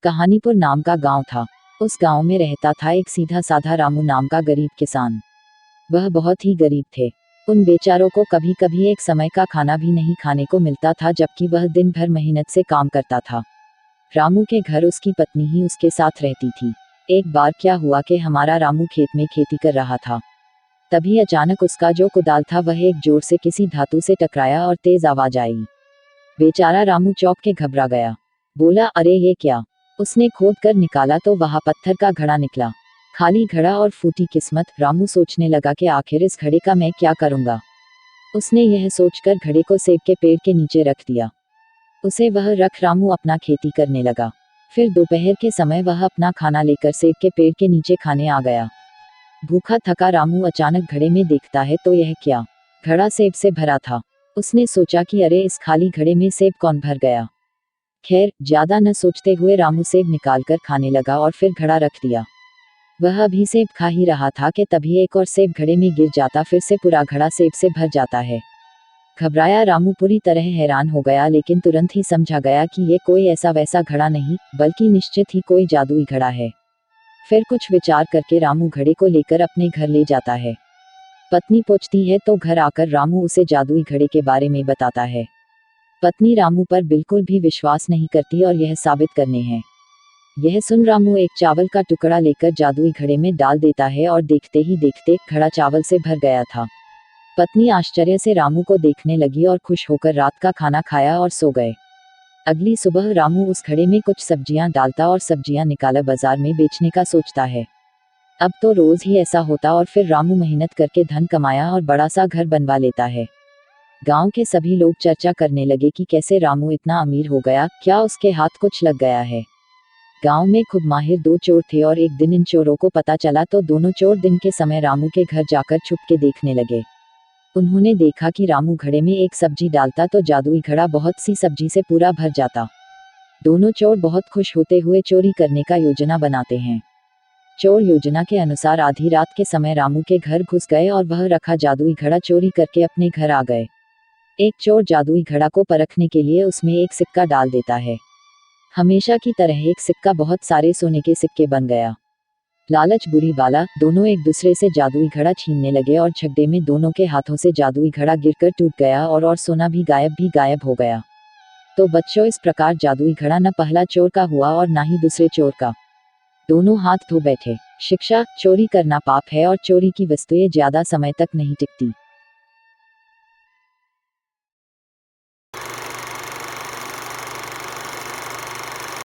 कहानीपुर नाम का गांव था। उस गांव में रहता था एक सीधा साधा रामू नाम का गरीब किसान। वह बहुत ही गरीब थे। उन बेचारों को कभी कभी एक समय का खाना भी नहीं खाने को मिलता था, जबकि वह दिन भर मेहनत से काम करता था। रामू के घर उसकी पत्नी ही उसके साथ रहती थी। एक बार क्या हुआ कि हमारा रामू खेत में खेती कर रहा था। तभी अचानक उसका जो कुदाल था वह एक जोर से किसी धातु से टकराया और तेज आवाज आई। बेचारा रामू चौंक के घबरा गया। बोला, अरे ये क्या। उसने खोद कर निकाला तो वहां पत्थर का घड़ा निकला। खाली घड़ा और फूटी किस्मत। रामू सोचने लगा कि आखिर इस घड़े का मैं क्या करूंगा। उसने यह सोचकर घड़े को सेब के पेड़ के नीचे रख दिया। उसे वह रख रामू अपना खेती करने लगा। फिर दोपहर के समय वह अपना खाना लेकर सेब के पेड़ के नीचे खाने आ गया। भूखा थका रामू अचानक घड़े में देखता है तो यह क्या। घड़ा सेब से भरा था। उसने सोचा कि अरे, इस खाली घड़े में सेब कौन भर गया। खैर, ज्यादा न सोचते हुए रामू सेब निकालकर खाने लगा और फिर घड़ा रख दिया। वह अभी सेब खा ही रहा था कि तभी एक और सेब घड़े में गिर जाता, फिर से पूरा घड़ा सेब से भर जाता है। घबराया रामू पूरी तरह हैरान हो गया, लेकिन तुरंत ही समझा गया कि ये कोई ऐसा वैसा घड़ा नहीं, बल्कि निश्चित ही कोई जादुई घड़ा है। फिर कुछ विचार करके रामू घड़े को लेकर अपने घर ले जाता है। पत्नी पहुंचती है तो घर आकर रामू उसे जादुई घड़े के बारे में बताता है। पत्नी रामू पर बिल्कुल भी विश्वास नहीं करती और यह साबित करने हैं। यह सुन रामू एक चावल का टुकड़ा लेकर जादुई घड़े में डाल देता है और देखते ही देखते घड़ा चावल से भर गया था। पत्नी आश्चर्य से रामू को देखने लगी और खुश होकर रात का खाना खाया और सो गए। अगली सुबह रामू उस घड़े में कुछ सब्जियां डालता और सब्जियां निकाला बाजार में बेचने का सोचता है। अब तो रोज ही ऐसा होता और फिर रामू मेहनत करके धन कमाया और बड़ा सा घर बनवा लेता है। गांव के सभी लोग चर्चा करने लगे कि कैसे रामू इतना अमीर हो गया, क्या उसके हाथ कुछ लग गया है। गांव में खूब माहिर दो चोर थे और एक दिन इन चोरों को पता चला तो दोनों चोर दिन के समय रामू के घर जाकर छुप के देखने लगे। उन्होंने देखा कि रामू घड़े में एक सब्जी डालता तो जादुई घड़ा बहुत सी सब्जी से पूरा भर जाता। दोनों चोर बहुत खुश होते हुए चोरी करने का योजना बनाते हैं। चोर योजना के अनुसार आधी रात के समय रामू के घर घुस गए और वह रखा जादुई घड़ा चोरी करके अपने घर आ गए। एक चोर जादुई घड़ा को परखने के लिए उसमें एक सिक्का डाल देता है। हमेशा की तरह एक सिक्का बहुत सारे सोने के सिक्के बन गया। लालच बुरी बाला। दोनों एक दूसरे से जादुई घड़ा छीनने लगे और झगड़े में दोनों के हाथों से जादुई घड़ा गिरकर टूट गया और सोना भी गायब हो गया। तो बच्चों, इस प्रकार जादुई घड़ा न पहला चोर का हुआ और ना ही दूसरे चोर का। दोनों हाथ धो बैठे। शिक्षा: चोरी करना पाप है और चोरी की वस्तुएं ज्यादा समय तक नहीं टिकती।